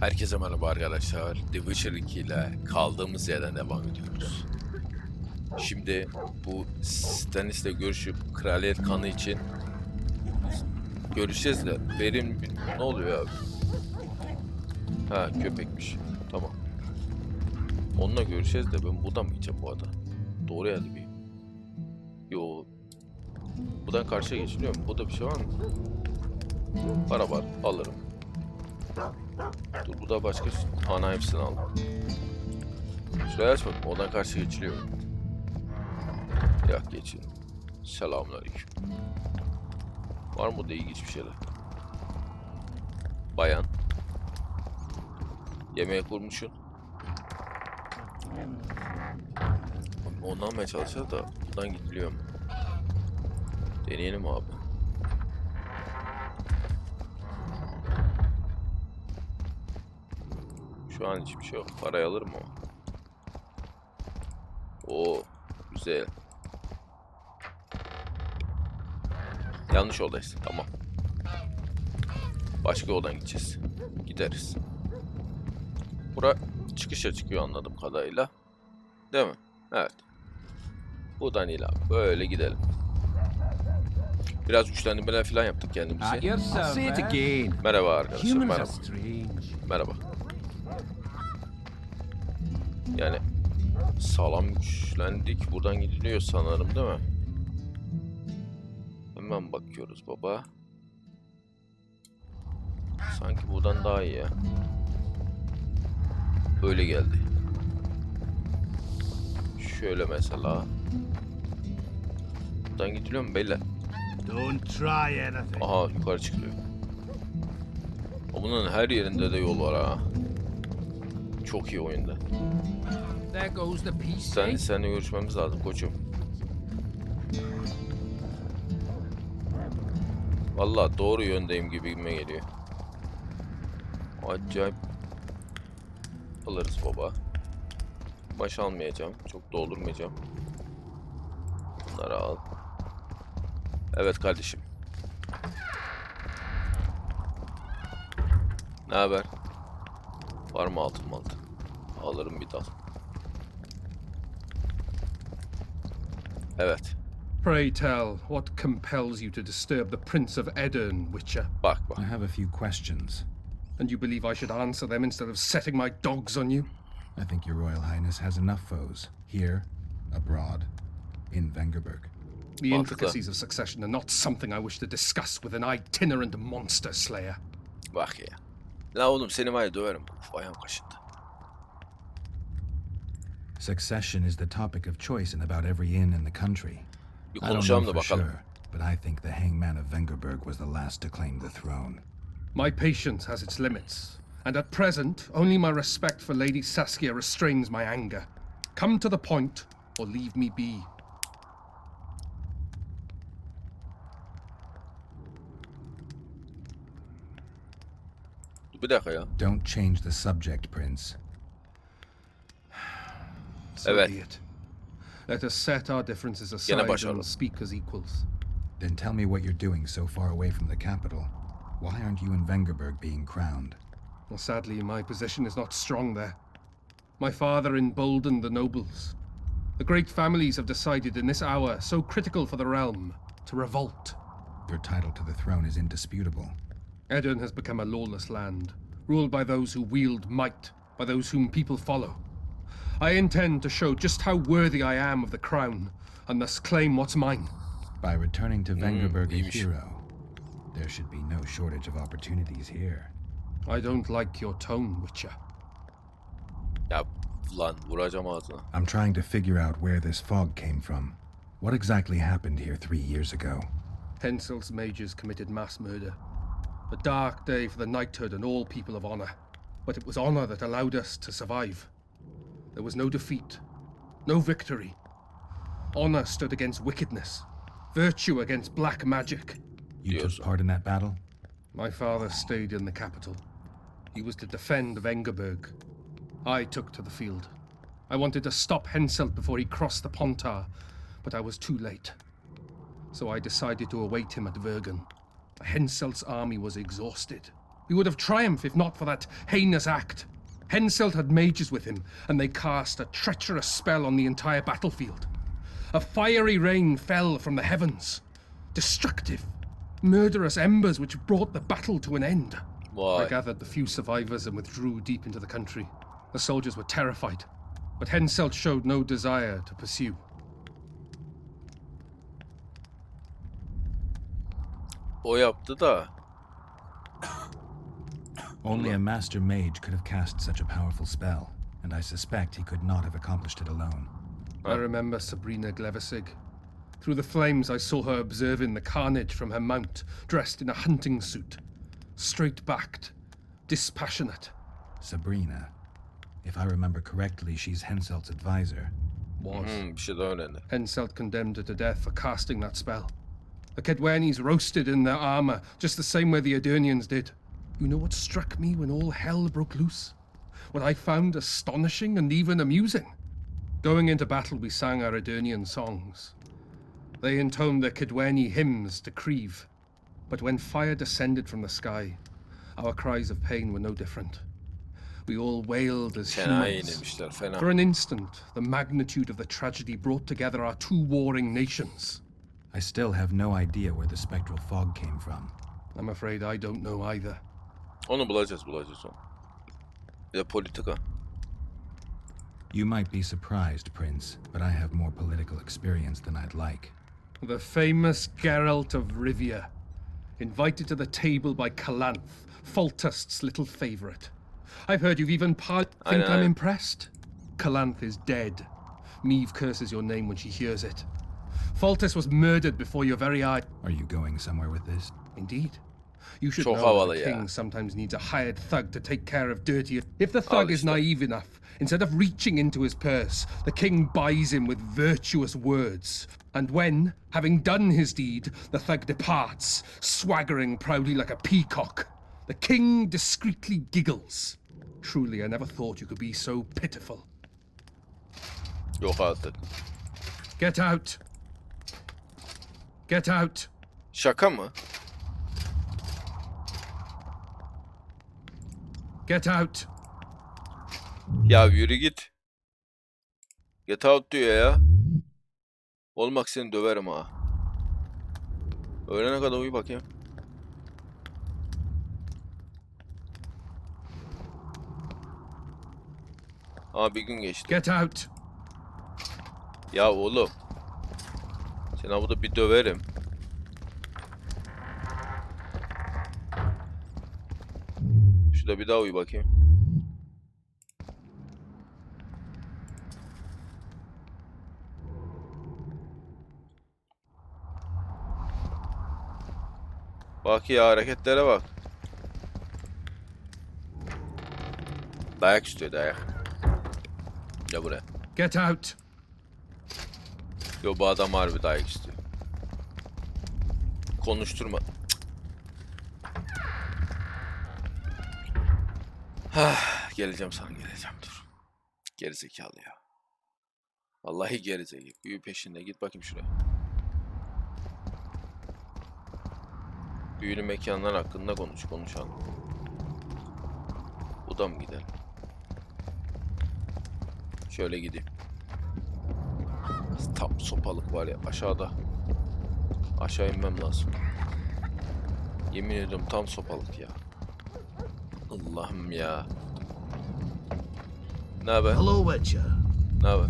Herkese merhaba arkadaşlar. The Witcher 2 ile kaldığımız yerden devam ediyoruz. Şimdi bu Stannis'le görüşüp kraliyet kanı için görüşeceğiz de verim ne oluyor abi? Ha, köpekmiş. Tamam. Onunla görüşeceğiz de ben buradan mı gideceğim bu arada? Doğru yerde miyim? Yo. Buradan karşıya geçiliyor mu? Burada bir şey var mı? Para var. Alırım. Dur, bu da başka. Ana, hepsini aldım. Şuraya aç bakayım. Oradan karşıya geçiliyor. Ya geçin. Selamünaleyküm. Var mı burada ilginç bir şeyler? Bayan. Yemeğe kurmuşsun. Ondan almaya çalışacağız da buradan gidiliyor mu? Deneyelim abi. Şu an hiçbir şey yok. Parayı alır mı o? Oo, güzel. Yanlış yoldayız. Tamam. Başka yoldan gideceğiz. Gideriz. Bura çıkışa çıkıyor anladığım kadarıyla. Değil mi? Evet. Buradan il abi. Böyle gidelim. Biraz güçlendirmeler falan yaptık kendimize. Merhaba arkadaşlar. Merhaba. Merhaba. Yani sağlam güçlendik. Buradan gidiliyor sanırım, değil mi? Hemen bakıyoruz baba. Sanki buradan daha iyi ya. Böyle geldi. Şöyle mesela. Buradan gidiliyor mu beyler? Aha, yukarı çıkılıyor. Bunun her yerinde de yol var ha. Çok iyi oyunda. Seninle görüşmemiz lazım koçum. Vallahi doğru yöndeyim gibime geliyor. Acayip. Alırız baba. Baş almayacağım. Çok doldurmayacağım. Bunları al. Evet kardeşim. Ne haber? Var mı altın mı altın? Alırım bir dal. Evet. Pray tell, what compels you to disturb the Prince of Ediyoruz, Witcher? Bak bak. I have a few questions. And you believe I should answer them instead of setting my dogs on you? I think your Royal Highness has enough foes, here, abroad, in Vengerberg. The intricacies of succession are not something I wish to discuss with an itinerant monster slayer. Bak ya. La oğlum seni var ya döverim. Uf, ayağım kaşındı. Succession is the topic of choice in about every inn in the country. Bir I don't konuşalım know da for bakalım. sure, but I think the hangman of Vengerberg was the last to claim the throne. My patience has its limits, and at present, only my respect for Lady Saskia restrains my anger. Come to the point, or leave me be. Bir dakika ya. Don't change the subject, Prince. So Evet. be it. Let us set our differences Gene aside başarılı. and speak as equals. Then tell me what you're doing so far away from the capital. Why aren't you in Vengerberg being crowned? Well, sadly, my position is not strong there. My father emboldened the nobles. The great families have decided in this hour, so critical for the realm, to revolt. Your title to the throne is indisputable. Ediyoruz has become a lawless land, ruled by those who wield might, by those whom people follow. I intend to show just how worthy I am of the crown, and thus claim what's mine. By returning to Vengerberg a iyiymiş. hero, there should be no shortage of opportunities here. I don't like your tone, Witcher. Ya lan vuracağım ağzına. I'm trying to figure out where this fog came from. What exactly happened here 3 years ago? Henselt's mages committed mass murder. A dark day for the knighthood and all people of honor. But it was honor that allowed us to survive. There was no defeat, no victory. Honor stood against wickedness, virtue against black magic. You Yes. took part in that battle? My father stayed in the capital. He was to defend Vengerberg. I took to the field. I wanted to stop Henselt before he crossed the Pontar, but I was too late. So I decided to await him at Vergen. Henselt's army was exhausted. He would have triumphed if not for that heinous act. Henselt had mages with him, and they cast a treacherous spell on the entire battlefield. A fiery rain fell from the heavens. Destructive, murderous embers which brought the battle to an end. Vay. I gathered the few survivors and withdrew deep into the country. The soldiers were terrified, but Henselt showed no desire to pursue. O yaptı da. Only a master mage could have cast such a powerful spell, and I suspect he could not have accomplished it alone. I remember Sabrina Glevesig. Through the flames I saw her observing the carnage from her mount, dressed in a hunting suit. Straight-backed, dispassionate. Sabrina. If I remember correctly, she's Henselt's advisor. Was. Bir şey daha önemli. Henselt condemned her to death for casting that spell. The Kedwenis roasted in their armor, just the same way the Edurnians did. You know what struck me when all hell broke loose? What I found astonishing and even amusing? Going into battle, we sang our Edurnian songs. They intoned their Kedweni hymns to Creve. But when fire descended from the sky, our cries of pain were no different. We all wailed as Fena humans. yenilmişler, fena. For an instant, the magnitude of the tragedy brought together our two warring nations. I still have no idea where the spectral fog came from. I'm afraid I don't know either. Onu bulacağız onu. Bir de politika. You might be surprised, Prince, but I have more political experience than I'd like. The famous Geralt of Rivia, invited to the table by Calanth, Foltest's little favourite. I've heard you've even think I'm impressed? Calanth is dead. Meve curses your name when she hears it. Foltest was murdered before your very eyes. Are you going somewhere with this? Indeed. You should Çok know havalı that ya. a king sometimes needs a hired thug to take care of dirty... If the thug is işte. naive enough, instead of reaching into his purse, the king buys him with virtuous words. And when, having done his deed, the thug departs, swaggering proudly like a peacock, the king discreetly giggles. Truly, I never thought you could be so pitiful. Yok artık. Get out! Get out! Şaka mı? Get out! Ya yürü git. Get out diyor ya. Olmak seni döverim ha. Öğlene kadar uyu bakayım. Aa bir gün geçti. Get out! Ya oğlum. Seni burada bir döverim. Şurada bir daha uyu bakayım. Bak ya hareketlere bak. Dayak istiyor dayak. Gel buraya. Get out! Yo bu adam harbi dayak istiyor. Konuşturma. Geleceğim sana geleceğim dur. Gerizekalı ya. Vallahi gerizekalı. Büyü peşinde git bakayım şuraya. Büyülü mekanlar hakkında konuşalım. Bu da mı gidelim? Şöyle gideyim. Tam sopalık var ya aşağıda. Aşağı inmem lazım. Yemin ediyorum tam sopalık ya. Allah'ım ya. Ne haber? Hello, Witcher. Ne haber?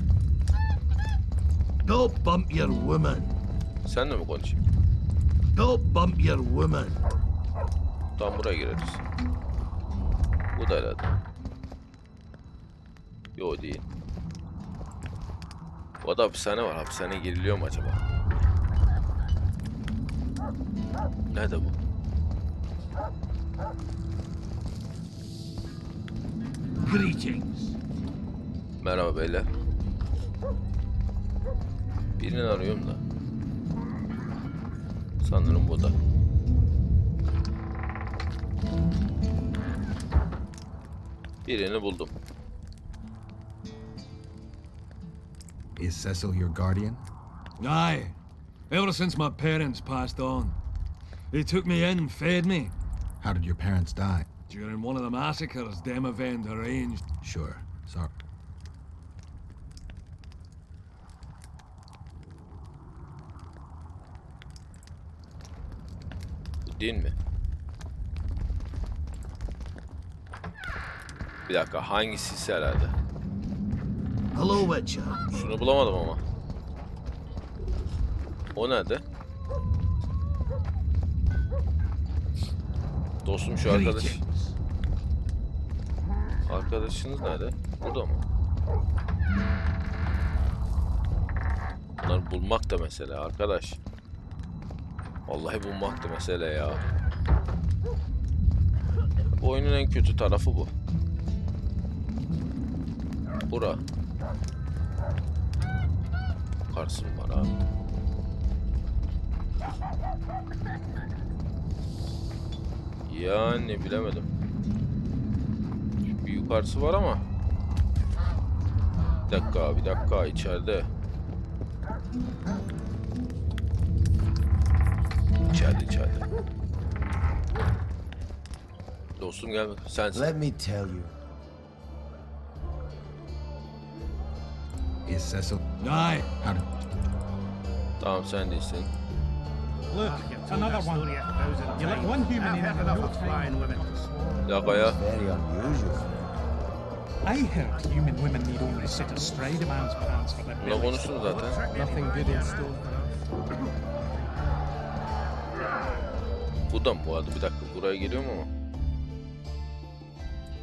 Don't bump your woman. Senle mi konuşayım? Don't bump your woman. Tam buraya gireriz. Bu da herhalde. Yo değil. O da hapishane var. Hapishaneye giriliyor mu acaba? Nerede bu? Greetings. Merhaba beyler. Birini arıyorum da. Sanırım bu da. Birini buldum. Is Cecil your guardian? Aye, ever since my parents passed on. They took me in and fed me. How did your parents die? during one of the massacres Demavend arranged. Sure. Sorry. Değil mi? Bir dakika, hangisi herhalde? Hello, Witcher. Şunu bulamadım ama. O nerede? Dostum şu arkadaş. Greetings. Arkadaşınız nerede? Burada mı? Bunları bulmak da mesele arkadaş. Vallahi bulmak da mesele ya. Bu oyunun en kötü tarafı bu. Bura. Yukarısı mı var abi? Yani bilemedim. Bir yukarısı var ama. Bir dakika içeride. İçeride. Dostum gelmedi. Sensin. Let me tell you. Is Cecil? Aye. How did... Tamam sen değilsin. Look, another one. You let one human in and no time. Bir dakika ya. Very unusual. I heard human women need only sit astride a man's pants for their Buna bellies. konuştum zaten. Nothing good in store for us. Bu da mı bu arada? Bir dakika buraya geliyorum ama.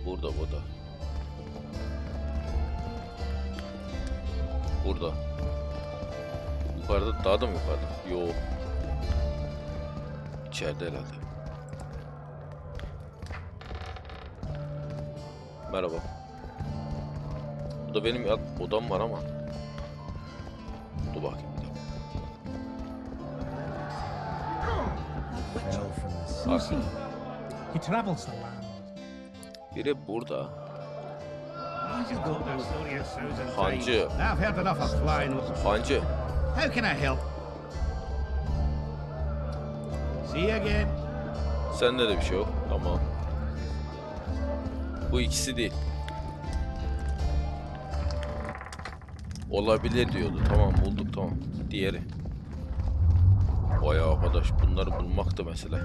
Burada. Burada. Yukarıda, daha da mı yukarıda? Yo. İçeride herhalde. Merhaba. Bu da benim odam var ama. Dur bakayım bir dakika. Fell from the sea. Arka. He travels the land. Biri burada. Hancı. I've heard enough of flying. Hancı. How can I help? See you again. Sende de bir şey yok. Tamam. Bu ikisi değil. Olabilir diyordu. Tamam bulduk tamam. Diğeri. Vay arkadaş bunları bulmak da mesele.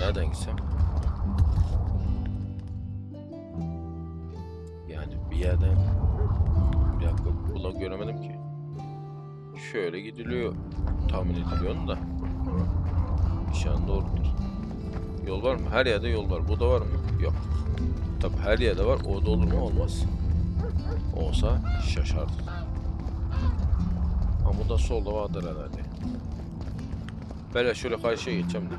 Nereden gitsem? Yani bir yerden... Bir dakika bula göremedim ki. Şöyle gidiliyor. Tahmin ediliyor da. Nişan doğrudur. Yol var mı? Her yerde yol var. Bu da var mı? Yok. Tabi her yerde var. Orada olur mu? Olmaz. Olsa şaşardım. Ama bu da solda vardır herhalde. Böyle şöyle karşıya geçeceğim de.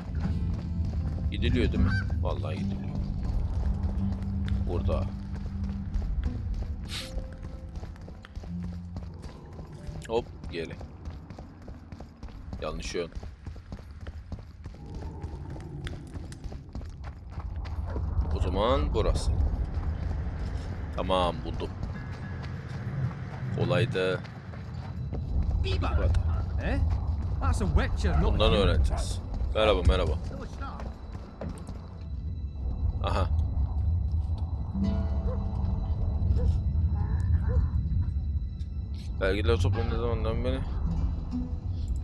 Gidiliyor değil mi? Vallahi gidiliyor. Burada. Hop gelin. Yanlış yön. O zaman burası. Tamam buldum. Kolaydı. Hadi. Eh? That's a witcher, not Bundan öğreneceğiz. Merhaba merhaba. Aha. Belgeler toplandığı zamandan beri.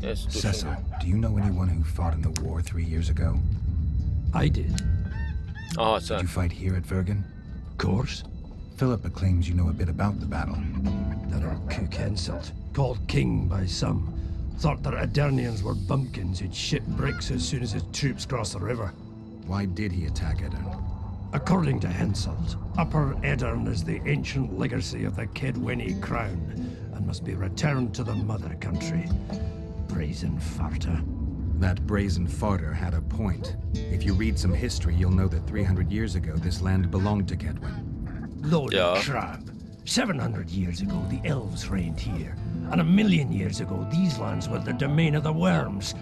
Neyse dursun. Cecil, do you know anyone who fought in the war 3 years ago? I did. Aha Did sen. you fight here at Vergen? Of course. Philippa claims you know a bit about the battle. That our cook insult, called king by some, thought the Adernians were bumpkins who'd ship bricks as soon as his troops crossed the river. Why did he attack Edern? According to Henselt, Upper Edern is the ancient legacy of the Kedwini crown and must be returned to the mother country. Brazen farter. That brazen farter had a point. If you read some history, you'll know that 300 years ago this land belonged to Kedwin. Lord Yeah. crap. 700 years ago, the elves reigned here. And 1,000,000 years ago, these lands were the domain of the worms.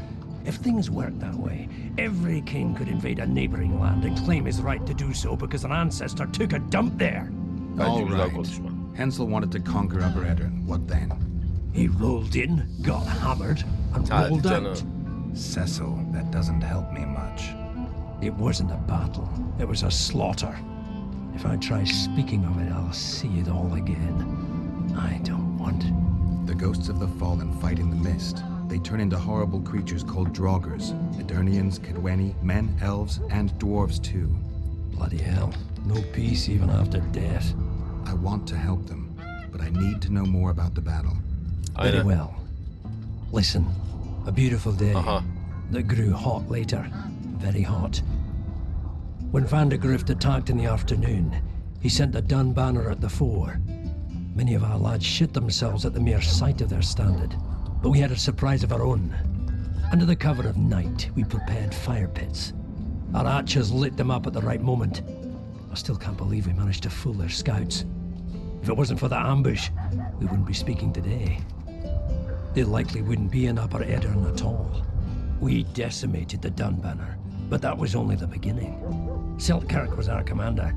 If things worked that way, every king could invade a neighboring land and claim his right to do so because an ancestor took a dump there. Bence All güzel right. konuşma. Hensel wanted to conquer Upper Edern. What then? He rolled in, got hammered, and Hadi rolled canım. out. Cecil, that doesn't help me much. It wasn't a battle, it was a slaughter. If I try speaking of it, I'll see it all again. I don't want. The ghosts of the fallen fight in the mist. They turn into horrible creatures called Draugrs, Eternians, Kidweni, men, elves, and dwarves too. Bloody hell. No peace even after death. I want to help them, but I need to know more about the battle. Very Aynen. well. Listen, a beautiful day Aha. that grew hot later. Very hot. When Vandergrift attacked in the afternoon, he sent the Dun banner at the fore. Many of our lads shit themselves at the mere sight of their standard, but we had a surprise of our own. Under the cover of night, we prepared fire pits. Our archers lit them up at the right moment. I still can't believe we managed to fool their scouts. If it wasn't for the ambush, we wouldn't be speaking today. They likely wouldn't be in Upper Edirn at all. We decimated the Dun banner, but that was only the beginning. Selkirk was our commander.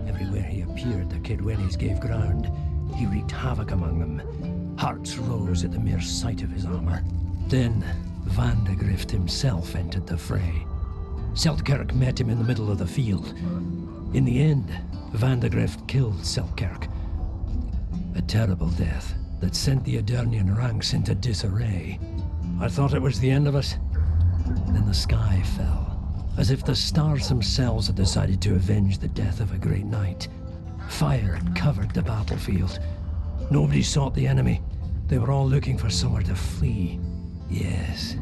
Everywhere he appeared, the Kidwenis gave ground. He wreaked havoc among them. Hearts rose at the mere sight of his armor. Then Vandegrift himself entered the fray. Selkirk met him in the middle of the field. In the end, Vandegrift killed Selkirk. A terrible death that sent the Edirnian ranks into disarray. I thought it was the end of us. Then the sky fell, as if the stars themselves had decided to avenge the death of a great knight. Fire covered the battlefield. Nobody sought the enemy. They were all looking for somewhere to flee. Yes,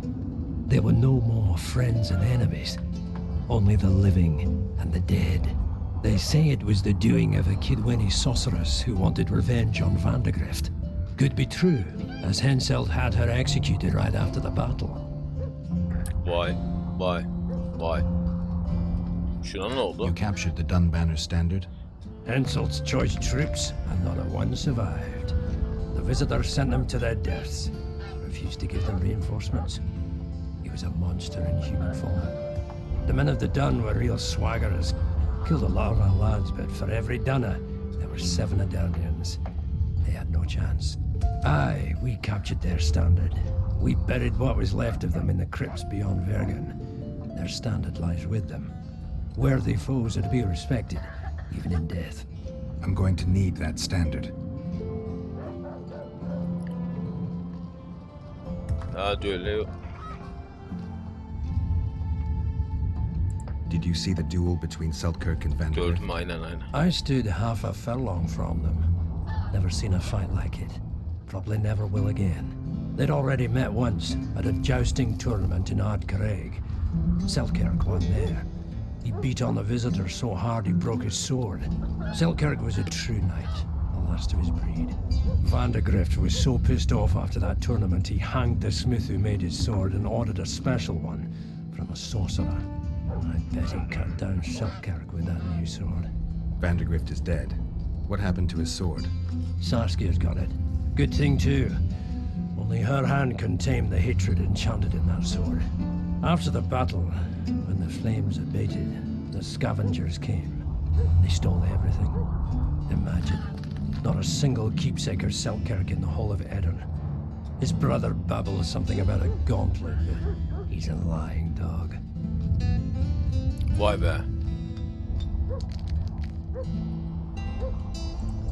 there were no more friends and enemies, only the living and the dead. They say it was the doing of a Kidweni sorceress who wanted revenge on Vandegrift. Could be true, as Henselt had her executed right after the battle. Vay. Şuna ne oldu? You captured the Dun banner standard. Henselt's choice troops, and not a one survived. The visitor sent them to their deaths. Refused to give them reinforcements. He was a monster in human form. The men of the Dun were real swaggerers. Killed a lot of our lads, but for every Dunner, there were 7 Edirnians. They had no chance. Aye, we captured their standard. We buried what was left of them in the crypts beyond Vergen. Their standard lies with them. Worthy foes are to be respected, even in death. I'm going to need that standard. Hadi öyle. Did you see the duel between Selkirk and Vandegrift? Gördüm aynen. I stood half a furlong from them. Never seen a fight like it. Probably never will again. They'd already met once at a jousting tournament in Ardcarreg. Selkirk won there. He beat on the visitor so hard he broke his sword. Selkirk was a true knight, the last of his breed. Vandegrift was so pissed off after that tournament he hanged the smith who made his sword and ordered a special one from a sorcerer. I bet he cut down Selkirk with that new sword. Vandegrift is dead. What happened to his sword? Saskia's got it. Good thing too. Only her hand can tame the hatred enchanted in that sword. After the battle, when the flames abated, the scavengers came. They stole everything. Imagine, not a single keepsake or Selkirk in the whole of Edirn. His brother babbles something about a gauntlet, but he's a lying dog. Vay be.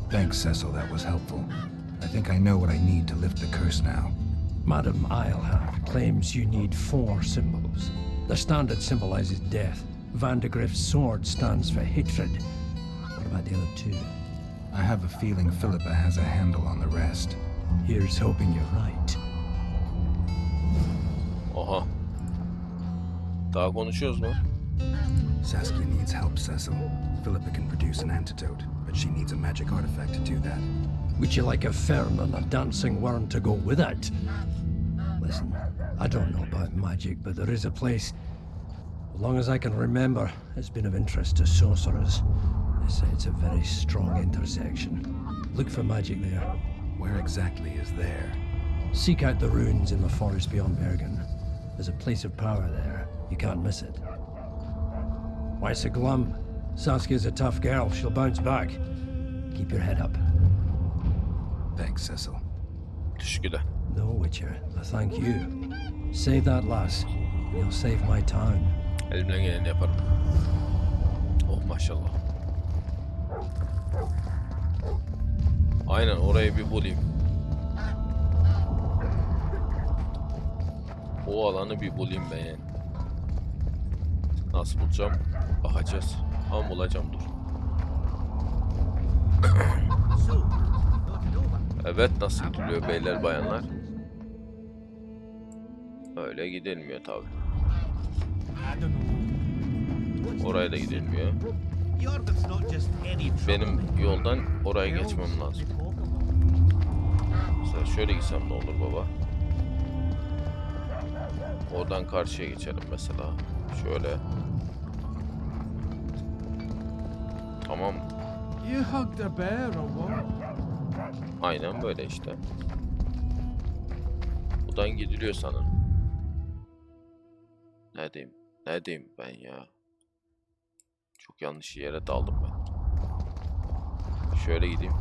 Thanks, Cecil. That was helpful. I think I know what I need to lift the curse now. Madam Eilhart claims you need 4 symbols. The standard symbolizes death. Vandegrift's sword stands for hatred. What about the other 2? I have a feeling Philippa has a handle on the rest. Here's hoping you're right. Aha. Daha konuşuyoruz mu? Saskia needs help, Cecil. Philippa can produce an antidote, but she needs a magic artifact to do that. Would you like a fern and a dancing worm to go with it? Listen, I don't know about magic, but there is a place, as long as I can remember, it's been of interest to sorcerers. They say it's a very strong intersection. Look for magic there. Where exactly is there? Seek out the ruins in the forest beyond Bergen. There's a place of power there. You can't miss it. Why so glum? Saskia's a tough girl. She'll bounce back. Keep your head up. Thanks, Cecil. Teşekkürler. No, Witcher. I thank you. Save that lass. You'll save my town. Elimden geleni yaparım. Oh maşallah. Aynen orayı bir bulayım. O alanı bir bulayım ben yani. Nasıl bulacağım? Bakacağız. Ama bulacağım dur. Evet nasıl gidiliyor beyler bayanlar? Öyle gidilmiyor tabi. Oraya da gidilmiyor. Benim yoldan oraya geçmem lazım. Mesela şöyle gitsem ne olur baba? Oradan karşıya geçelim mesela. Şöyle. Tamam. You hugged a bear or what? Aynen böyle işte. Buradan gidiliyor sanırım. Ne diyeyim? Ne diyeyim ben ya? Çok yanlış yere daldım ben. Şöyle gideyim.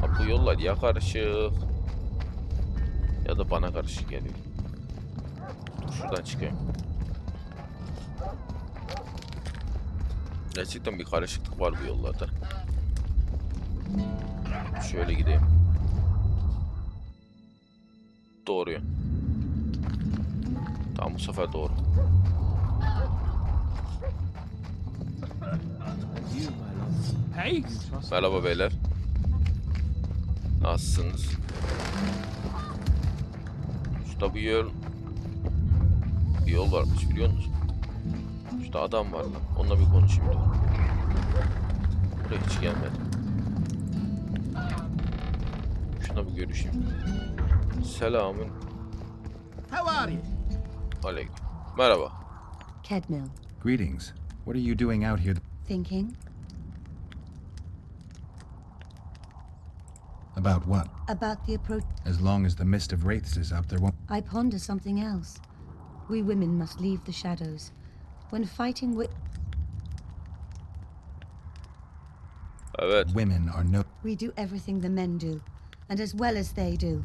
Ha, bu yollar ya karışık ya da bana karışık geliyor. Dur şuradan çıkayım. Gerçekten bir karışıklık var bu yollarda. Şöyle gideyim. Doğruyu. Tamam bu sefer doğru. Hey! Merhaba beyler. Nasılsınız? Şurada bir yol varmış biliyor musun? Şurada adam var lan. Onunla bir konuşayım dur. Buraya hiç gelmedi. Şuna bir görüşeyim. Selamın. How are you? Aleyküm. Merhaba. Kedmil. Greetings. What are you doing out here? Thinking About what? about the approach. As long as the mist of wraiths is up, there won't... I ponder something else. We women must leave the shadows. When fighting with... Evet. Women are no... We do everything the men do, and as well as they do.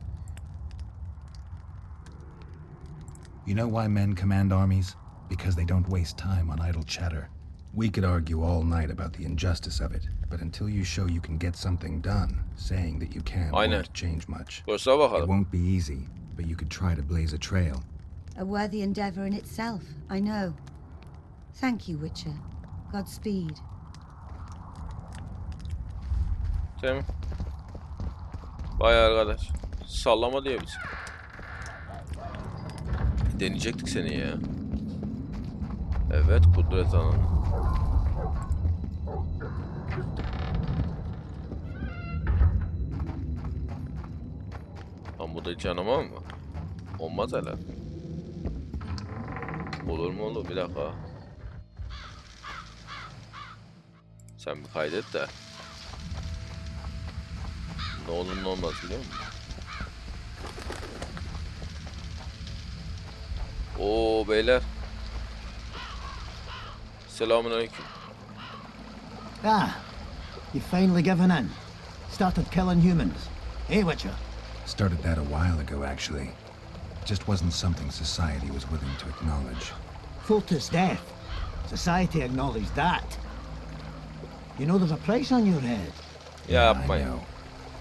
You know why men command armies? Because they don't waste time on idle chatter. We could argue all night about the injustice of it, but until you show you can get something done, saying that you can won't change much. Göster It bakalım. won't be easy, but you could try to blaze a trail. A worthy endeavor in itself, I know. Thank you, Witcher. Godspeed. Tamam. Vay arkadaş. Sallama diyor biz. Deneyecektik seni ya. Evet kudret ananı. Lan bu da canıma mı? Olmaz herhalde. Olur mu olur bir dakika. Sen bir kaydet de. Ne olur ne olmaz biliyor musun? Oo beyler. Selamünaleyküm. Ah, you've finally given in. Started killing humans. Hey, Witcher. Started that a while ago, actually. It just wasn't something society was willing to acknowledge. Fortis death. Society acknowledged that. You know there's a price on your head. Ya I yapma ya. know.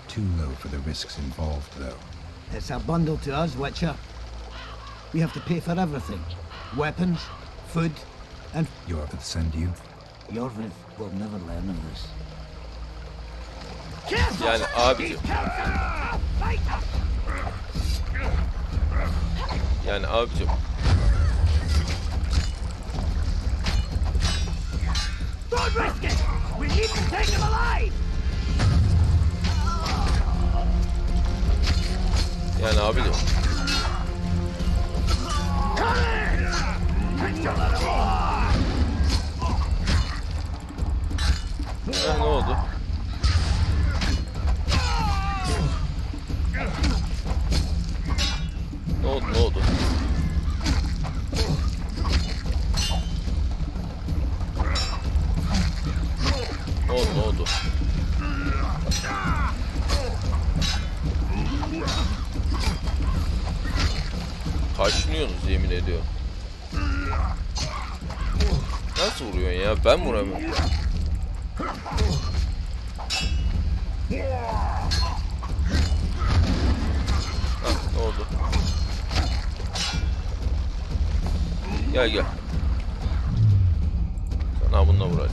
Too low for the risks involved, though. It's a bundle to us, Witcher. We have to pay for everything. Weapons, food, and Yorvith send you? Jorvith will never learn of this. Yani abicim. Yani abicim. Don't risk it! We need to take him alive! Yani abicim. Ne oldu? Ne oldu ne oldu? Ne oldu ne oldu? Kaşınıyorsunuz yemin ediyorum. Nasıl vuruyorsun ya? Ben vuramıyorum. Hah, ne oldu? Gel gel. Sana bununla vuracağım.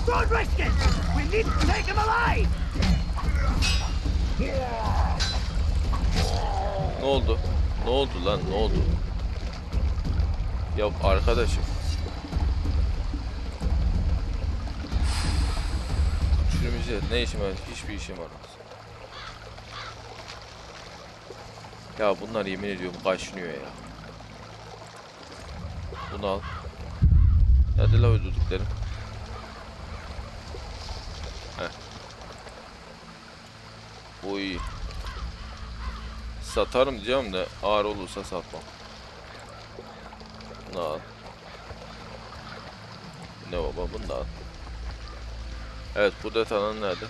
Don't risk it! We need to take him alive! Ne oldu? Ne oldu lan? Ne oldu? Ya arkadaşım. Şurumuza ne işim var? Hiçbir işim var. Ya bunlar yemin ediyorum kaşınıyor ya. Bunu al. Hadi la öldürdüklerim. Heh. Bu iyi. Satarım diyeceğim de ağır olursa satmam. Bunu al. Ne baba, bunu da al. Evet, bu detanan nerede?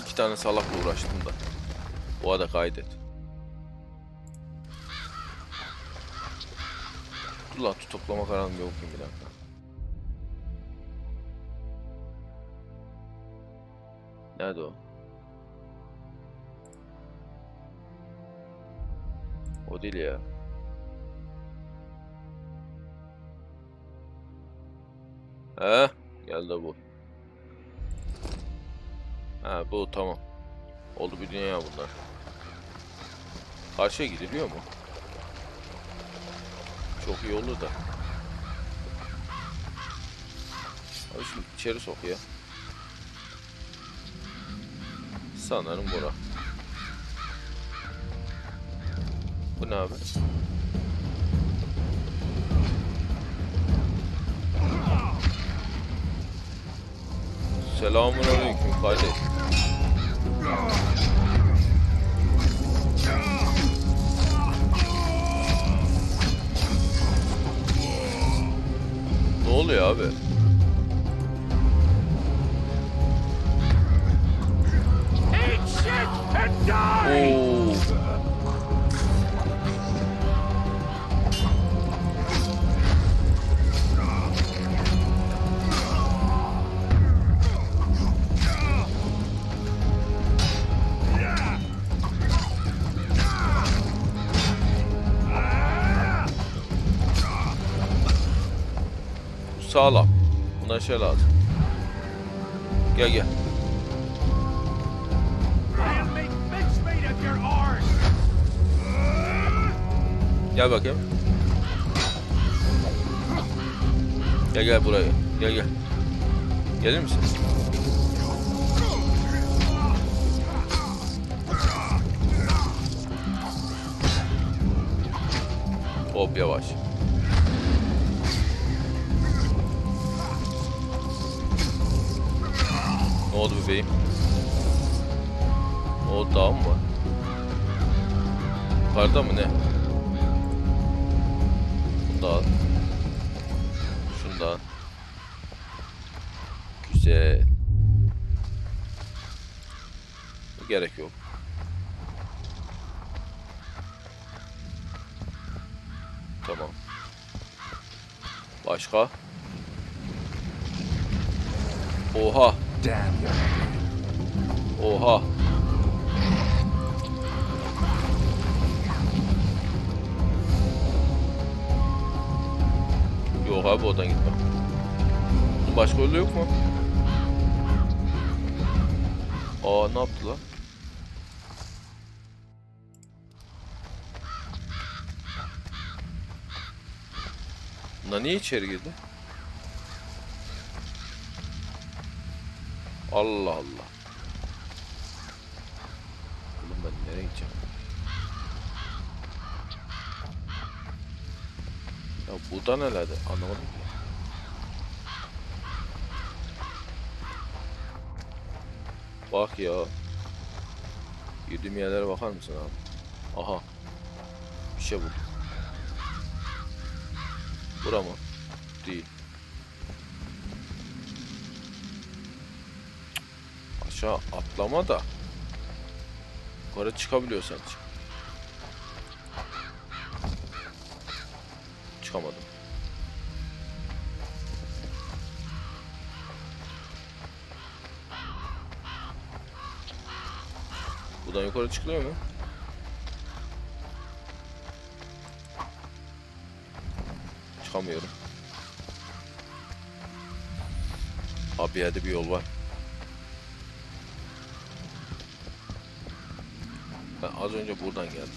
2 tane salakla uğraştım da. O da kaydet. Dur lan, toplama kararını bir okuyayım bir dakika. Nerede o? O değil ya. Geldi bu. Bu tamam. Oldu bir dünya bunlar. Karşıya gidiliyor mu? Çok iyi olur da. Abi şimdi içeri sok ya. Sanırım bura. Bu ne abi? Selamünaleyküm kardeş. Ne oluyor abi? Oo. Sağlam. Buna şey lazım. Gel gel. Gel bakayım. Gel gel buraya. Gel gel. Gelir misin? Hop yavaş. Ne oldu bebeğim? Ne oldu, dağ mı var? Yukarıda mı ne? Bunu da al. Şunu da al. Güzel. Gerek yok. Tamam. Başka? Oha. Oha. Yok abi, oradan gitme. Bunun başka yolu yok mu? Aa, ne yaptı lan? Bunlar niye içeri girdi? Allah Allah. Oğlum ben nereye gideceğim? Ya bu da nelerdi? Anlamadım ki. Bak ya. Girdiğim yerlere bakar mısın abi? Aha. Bir şey buldum. Bura mı? Değil. Aşağı atlama da. Yukarı çıkabiliyorsan çık. Çıkamadım. Buradan yukarı çıkılıyor mu? Çıkamıyorum. Abi yerde bir yol var. Ben az önce buradan geldim.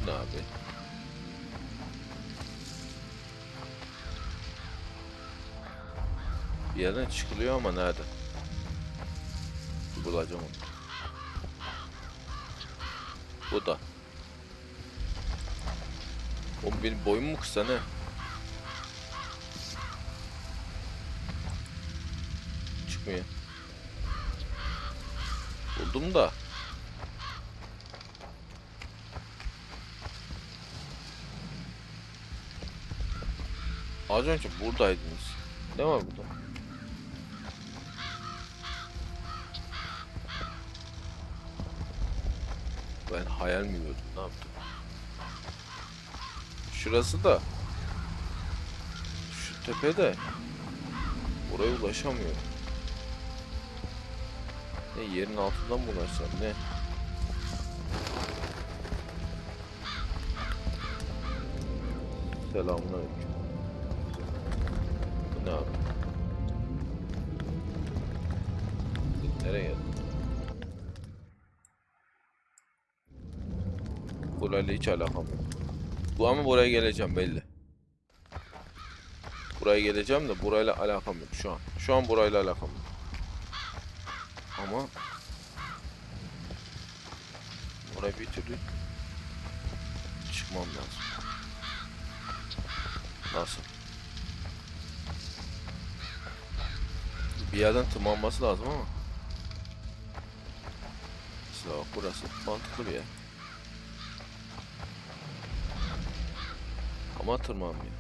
Ne abi? Bir yerden çıkılıyor ama nerede? Bulacağım onu. Bu da. Oğlum benim boyum mu kısa ne? Çıkmıyor. Buldum da. Az önce buradaydınız. Ne var burada? Ben hayal mi gördüm? Ne yaptım? Şurası da. Şu tepede. Oraya ulaşamıyorum. Ne yerin altından mı ulaşsam ne? Selamünaleyküm. Bu ne abi? Nereye geldim? Burayla hiç alakam yok. Bu ama buraya geleceğim belli. Buraya geleceğim de burayla alakam yok şu an. Şu an burayla alakam yok. Ama oraya bir türlü çıkmam lazım. Nasıl? Bir yerden tırmanması lazım ama. Mesela bak burası mantıklı bir yer. Ama tırmanmıyor.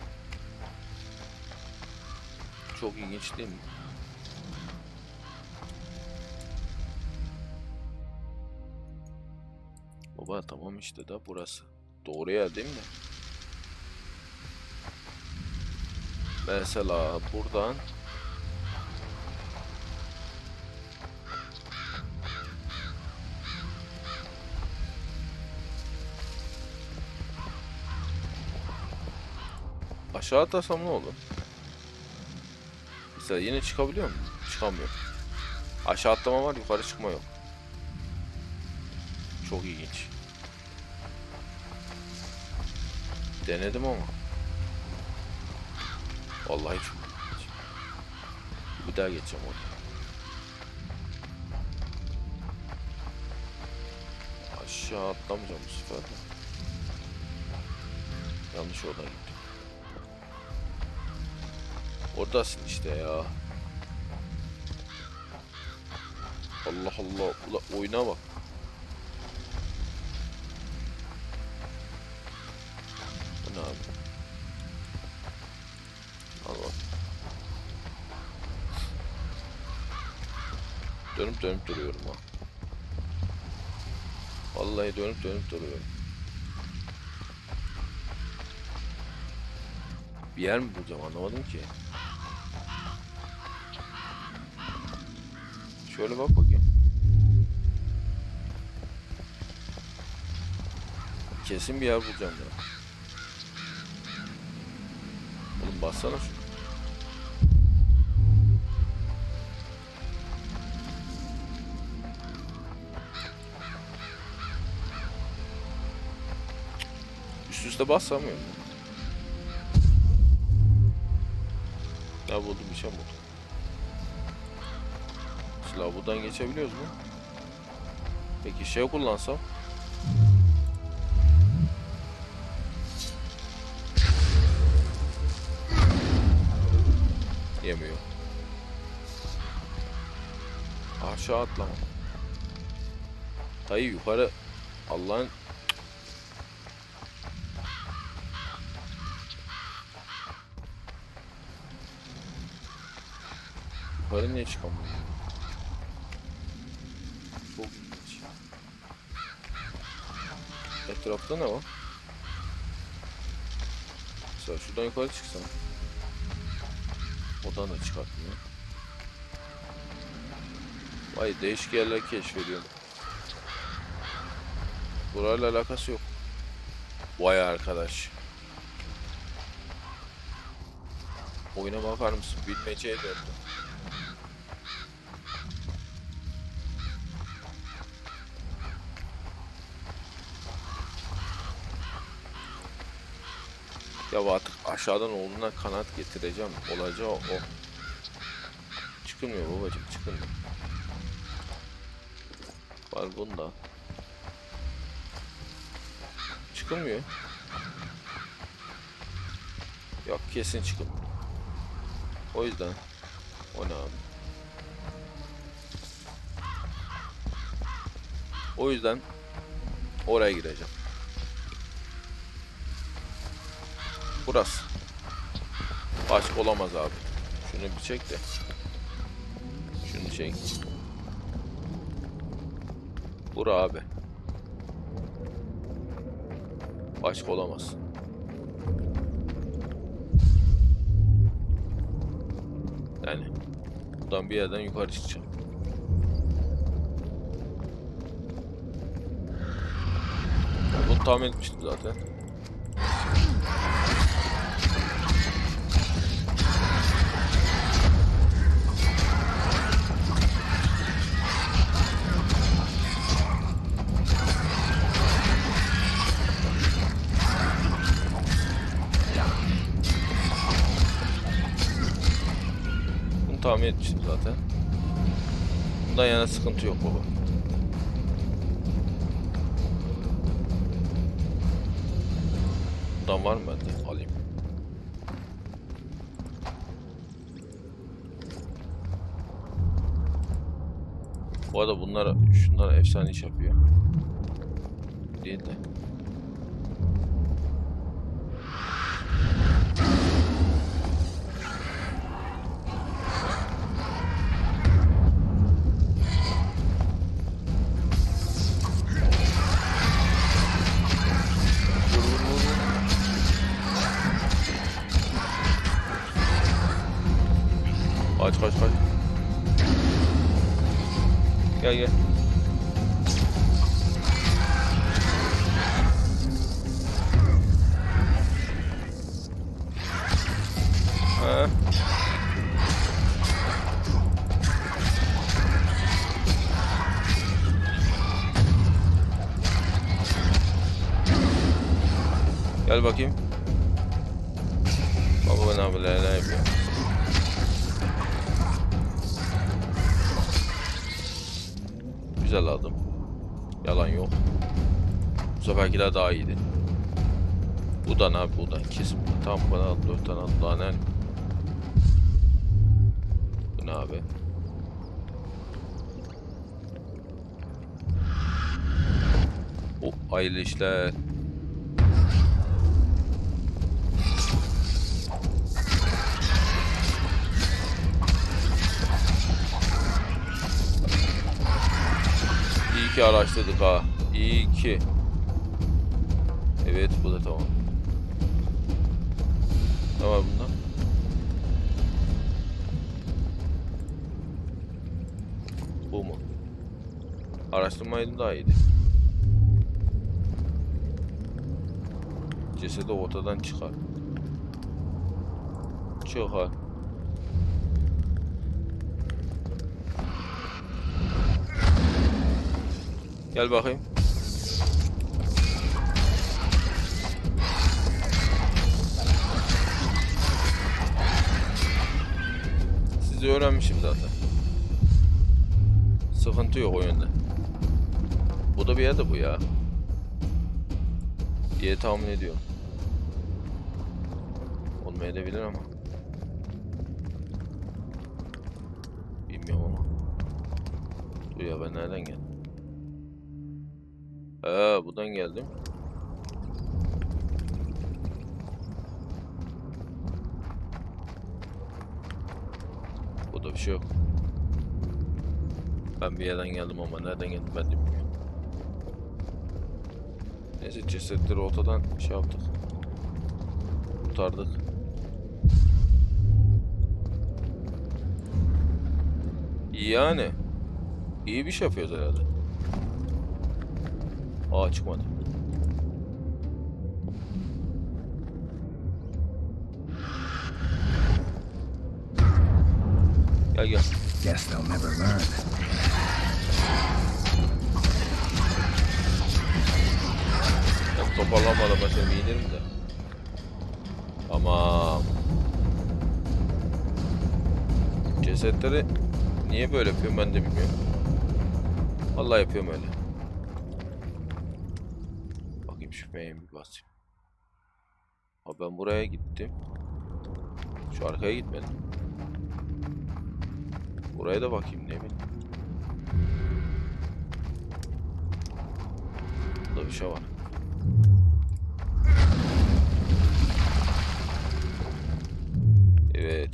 Çok ilginç değil mi? Baba tamam işte da burası. Doğru yer değil mi? Mesela buradan aşağı atarsam ne olur? Mesela yine çıkabiliyor muyum? Çıkamıyorum. Aşağı atlama var, yukarı çıkma yok. Çok ilginç. Denedim ama. Vallahi çok ilginç. Bir daha geçeceğim oraya. Aşağı atlamayacağım bu sefer de. Yanlış oradan gittim. Oradasın işte ya. Allah Allah. Ula oyuna bak. Bu ne abi? Al bak. Dönüp dönüp duruyorum ha. Vallahi dönüp dönüp duruyorum. Bir yer mi bulacağım anlamadım ki. Şöyle bak bakayım. Kesin bir yer bulacağım ya. Oğlum bassana şunu. Üst üste bassamıyorum. Ya buldum bir şey buldum. Silah buradan geçebiliyoruz mu? Peki şey kullansam? Yemiyor. Aşağı atlama. Dayı yukarı. Allah'ın. Yukarı niye çıkamıyor? Çok ilginç. Etrafta ne var? Mesela şuradan yukarı çıksam. Odan da çıkartmıyor. Vay, değişik yerler keşfediyorum. Burayla alakası yok. Vay arkadaş. Oyuna bakar mısın? Bilmeceye döndü. Ya artık aşağıdan oğluna kanat getireceğim. Olacağı o. Çıkılmıyor babacım, çıkılmıyor. Var bunda. Çıkılmıyor. Yok, kesin çıkılmıyor. O yüzden o ne abi? O yüzden oraya gireceğim. Burası. Başka olamaz abi. Şunu bir çek de. Şunu çek. Bura abi. Başka olamaz. Yani buradan bir yerden yukarı çıkacağım. Bunu tahmin etmiştim zaten. Tahmin etmiştim zaten. Bundan yana sıkıntı yok baba. Bundan var mı bende? Alayım. Bu arada şunlar efsane iş yapıyor. Değil de. Kaç. Gel. Ha. Gel bakayım. Baba ne yapıyor? Güzel adım. Yalan yok. Bu seferkiler daha iyiydi. Bu da ne abi, bu da kesin. Tam bana 4 tane at daha ne? Bu ne abi? Oh, hayırlı işler. İyi ki araştırdık ha. İyi ki. Evet, bu da tamam. Ne var bunda? Bu mu? Araştırmaydım daha iyiydi. Cesedi ortadan çıkar. Çıkar. Gel bakayım. Sizi öğrenmişim zaten. Sıkıntı yok o yönde. Bu da bir yerde bu ya. diye tahmin ediyorum. Olmayabilir ama. Bilmiyorum ama. Dur ya, ben nereden geldim? Buradan geldim. Burada bir şey yok. Ben bir yerden geldim ama nereden geldim ben de bilmiyorum. Neyse cesetleri ortadan şey yaptık. Kurtardık. Yani iyi bir şey yapıyoruz herhalde. Aa çıkmadı. Gel gel. Guess they'll never learn. Ben toparlanmadan ben seni inerim de. Tamam. Cesetleri niye böyle yapıyorum ben de bilmiyorum. Vallahi yapıyorum öyle. Bakayım şu beğen bir basayım. Ha ben buraya gittim. Şu arkaya gitmedim. Buraya da bakayım ne bileyim. Burada bir şey var. Evet.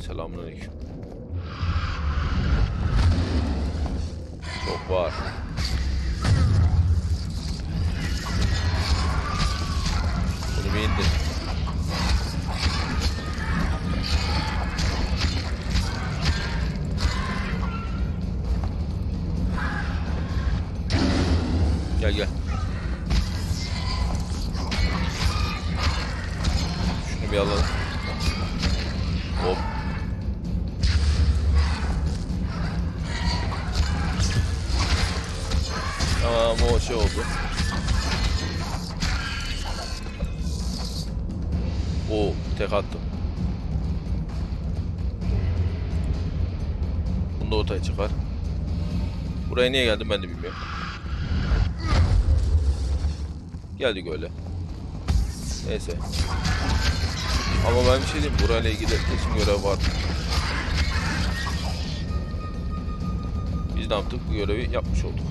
Selamünaleyküm. Çok var. Bunu bir indir. Gel gel. Şunu bir alalım. Hop. Tamam o şey oldu. Oo tek attım. Bunu da ortaya çıkar. Buraya niye geldim ben de bilmiyorum. Geldik öyle. Neyse. Ama ben bir şey diyeyim. Burayla ilgili kesin görev var. Biz ne yaptık? Bu görevi yapmış olduk.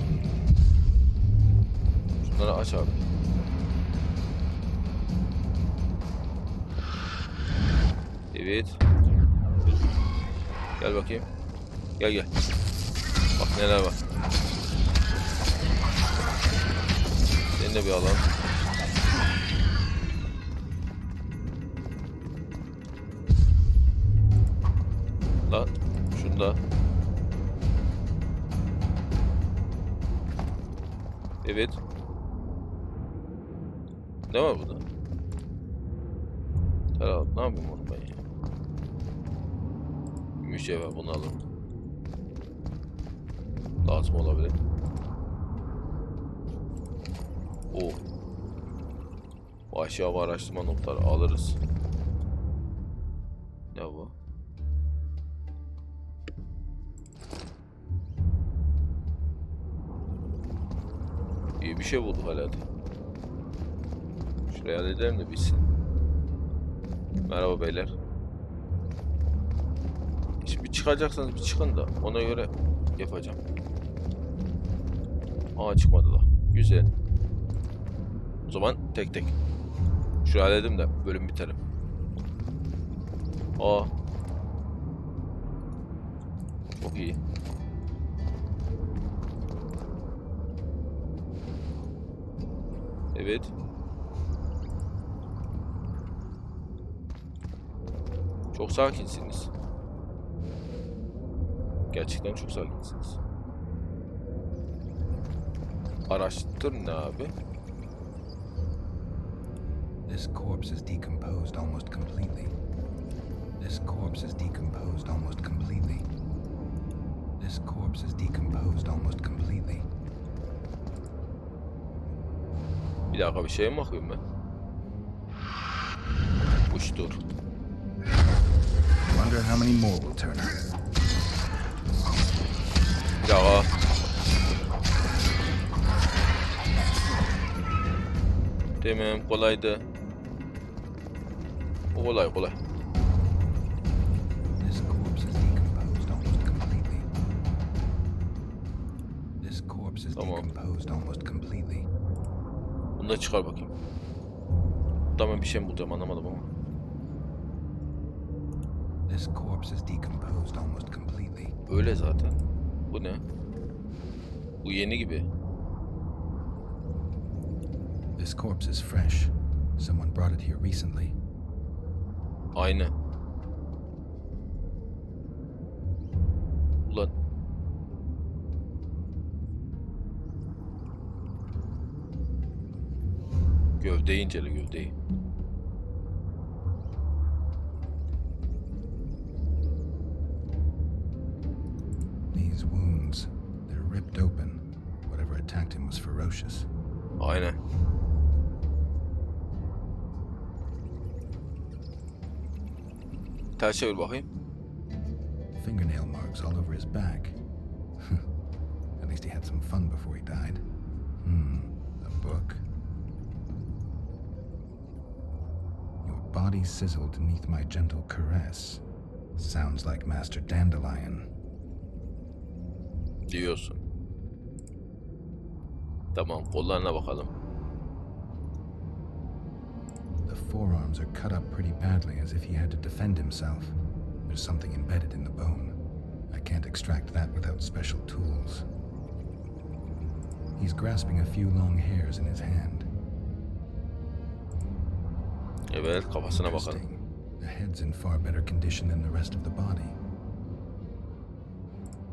Şunları aç abi. Evet. Gel bakayım. Gel gel. Bak neler var. Seni de bir alalım. Lan şunda. Evet. Ne var burada? Tamam, ne yapayım onu ben ya? Mücevher bunu alalım. Lazım olabilir. Oo. Vahşi hava araştırma notları alırız. Ne bu? İyi bir şey bulduk herhalde. Şuraya halledelim de bitsin. Merhaba beyler. Şimdi çıkacaksanız bir çıkın da ona göre yapacağım. Aa çıkmadı da. Güzel. O zaman tek tek. Şurayı halledim de bölüm biterim. Aa. Çok iyi. Evet. Çok sakinsiniz. Gerçekten çok sakinsiniz. Araştır ne abi? This corpse is decomposed almost completely. This corpse is decomposed almost completely. This corpse is decomposed almost completely. Bir dakika bir şeye mi bakıyorum ben? Uçtur. Wonder how many more will turn up. Bir dakika. Tamam kolaydı. O kolay kolay. This corpse is decomposed almost completely. This corpse is Tamam. decomposed almost completely. Bunu da çıkar bakayım. Tamam bir şey mi bulacağım anlamadım ama. This corpse is decomposed almost completely. öyle zaten. Bu ne? Bu yeni gibi. This corpse is fresh. Someone brought it here recently. Aynı. Ulan. Gövdeyi incele, gövdeyi. These wounds, they're ripped open. Whatever attacked him was ferocious. Aynen. Ters çevir bakayım. Fingernail marks all over his back. At least he had some fun before he died. A book. Your body sizzled beneath my gentle caress. Sounds like Master Dandelion. Diyorsun. Tamam, kollarına bakalım. The forearms are cut up pretty badly as if he had to defend himself. There's something embedded in the bone. I can't extract that without special tools. He's grasping a few long hairs in his hand. Evet, kafasına bakalım. Interesting. The head's in far better condition than the rest of the body.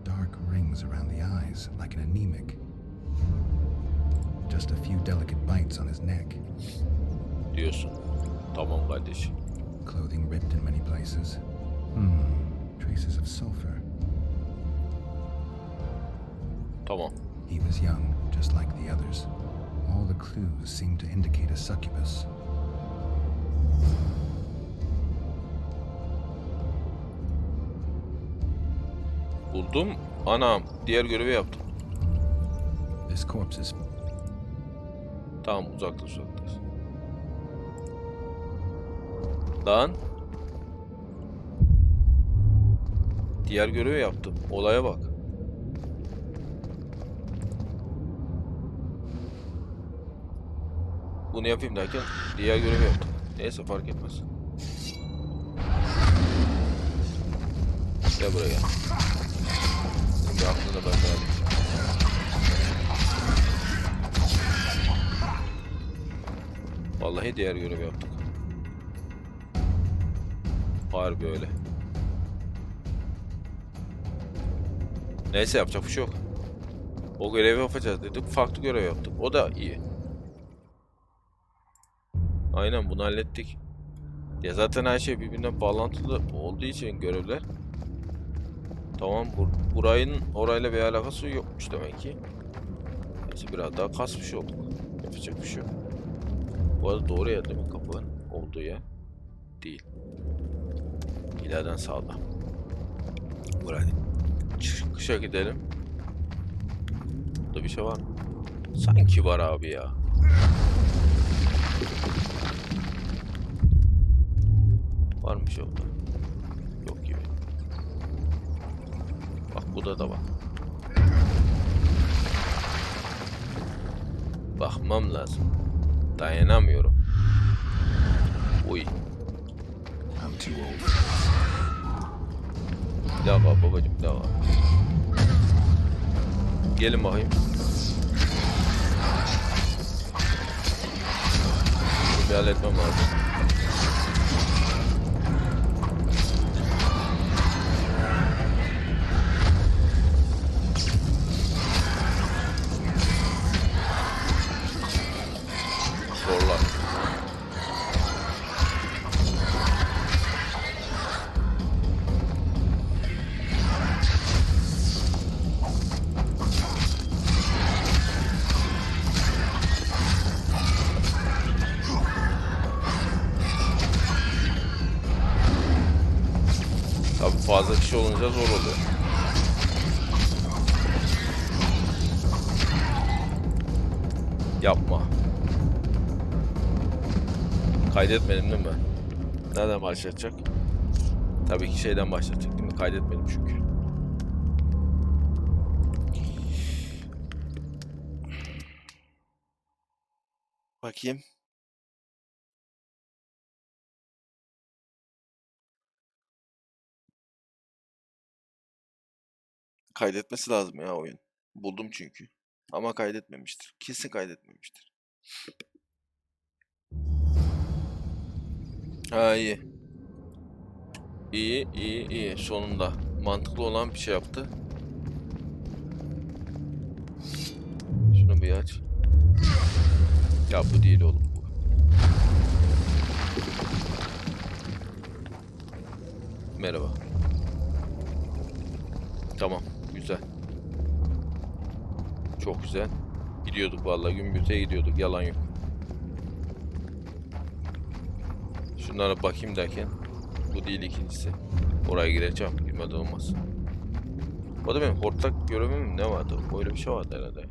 Dark rings around the eyes, like an anemic. Just a few delicate bites on his neck. Diyorsun. Tamam kardeşim. Clothing ripped in many places. Traces of sulfur. Tamam. He was young, just like the others. All the clues seemed to indicate a succubus. Buldum. Anam. Diğer görevi yaptım. This corpse is... Tamam, uzakta. Lan. Diğer görevi yaptım. Olaya bak. Bunu yapayım derken diğer görevi yaptım. Neyse, fark etmez. Gel buraya. Şimdi aklını ben de alayım. Vallahi diğer görevi yaptık. Harbi öyle. Neyse, yapacak bir şey yok. O görevi yapacağız dedik. Farklı görev yaptık. O da iyi. Aynen, bunu hallettik. Ya zaten her şey birbirinden bağlantılı olduğu için görevler. Tamam, burayın orayla bir alakası yokmuş demek ki. Neyse, biraz daha kasmış olduk. Yapacak bir şey yok. Bu arada doğru yer değil mi kapının olduğu yer? Değil. İleriden sağda. Buraya çıkışa gidelim. Burada bir şey var mı? Sanki var abi ya. Var mı şey orada? Yok gibi. Bak, burada da var. Bakmam lazım. Dayanamıyorum. Uy. Bir daha babacım, bir daha. Gelin bakayım. Bunu bir halletmem lazım. Zorlar. Tabii fazla kişi olunca zor oluyor. Yapma. Kaydetmedim değil mi? Nereden başlatacak? Tabii ki şeyden başlatacak değil mi? Kaydetmedim çünkü. Bakayım. Kaydetmesi lazım ya oyun. Buldum çünkü. Ama kaydetmemiştir. Kesin kaydetmemiştir. Ha iyi. İyi iyi iyi. Sonunda. Mantıklı olan bir şey yaptı. Şunu bir aç. Ya bu değil oğlum bu. Merhaba. Tamam. Güzel. Çok güzel. Gidiyorduk vallahi gümbürtüye gidiyorduk. Yalan yok. Şunlara bakayım derken bu değil ikincisi. Oraya gireceğim. Girmeden olmaz. O da benim hortlak görevim ne vardı? Böyle bir şey vardı herhalde.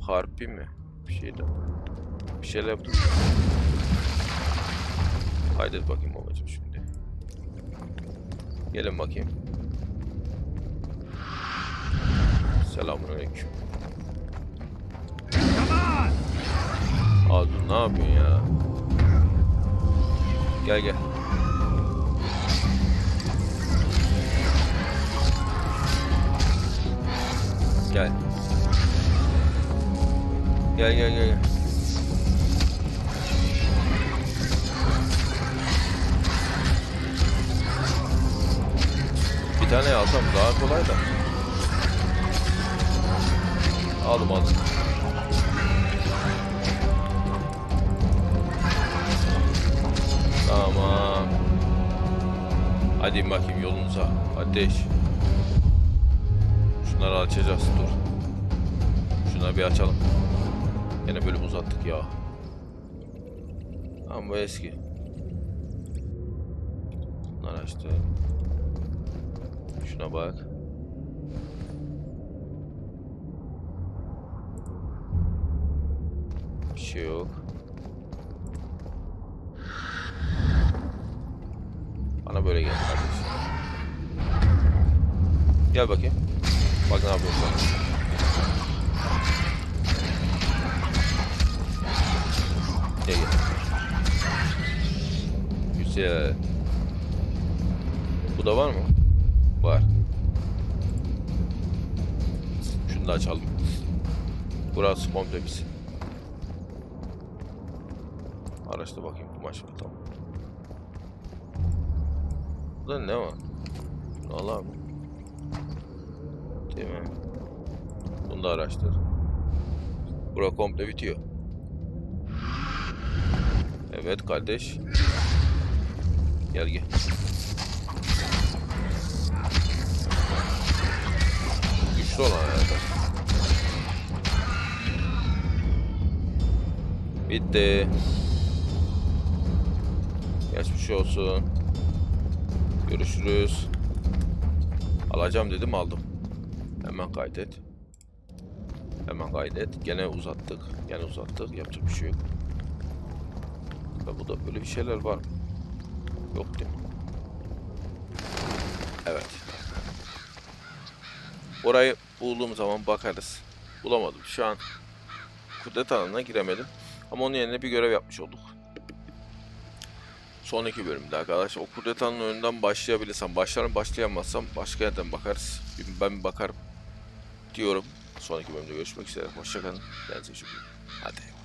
Harpi mi? Bir şeydi. Bir şeyler yaptık. Haydi bakayım babacığım şimdi. Gelin bakayım. Selamünaleyküm. Dur ne yapıyorsun ya? Gel gel. Gel. Gel gel gel gel. Bir tane alsam daha kolay da. Aldım. Tamam. Hadi bakayım yolunuza. Ateş. Şunları açacağız. Dur. Şunları bir açalım. Yine bölüm uzattık ya. Ama bu eski. Bunları açtım. Şuna bak. Bir şey yok. Bana böyle geldi kardeşim. Gel bakayım. Bak ne yapıyorsun sen. Gel gel. Güzel. Bu da var mı? Var. Şunu da açalım. Burası komple biz. Araçta bakayım kumaş var tamam. Burada ne var? Allah mı? Değil mi? Bunu da araştır. Bura komple bitiyor. Evet kardeş. Gel gel. Güçlü olan herhalde. Bitti. Geçmiş olsun. Görüşürüz. Alacağım dedim aldım. Hemen kaydet. Hemen kaydet. Gene uzattık. Gene uzattık. Yapacak bir şey yok. Ve bu da böyle bir şeyler var mı? Yok değil mi? Evet. Orayı bulduğum zaman bakarız. Bulamadım. Şu an kudret alanına giremedim. Ama onun yerine bir görev yapmış olduk. Son 2 bölümde arkadaşlar. O kudret alanının önünden başlayabilirsem başlarım. Başlayamazsam başka yerden bakarız. Ben bir bakarım diyorum. Son 2 bölümde görüşmek üzere. Hoşçakalın. Kendinize çok iyi. Hadi.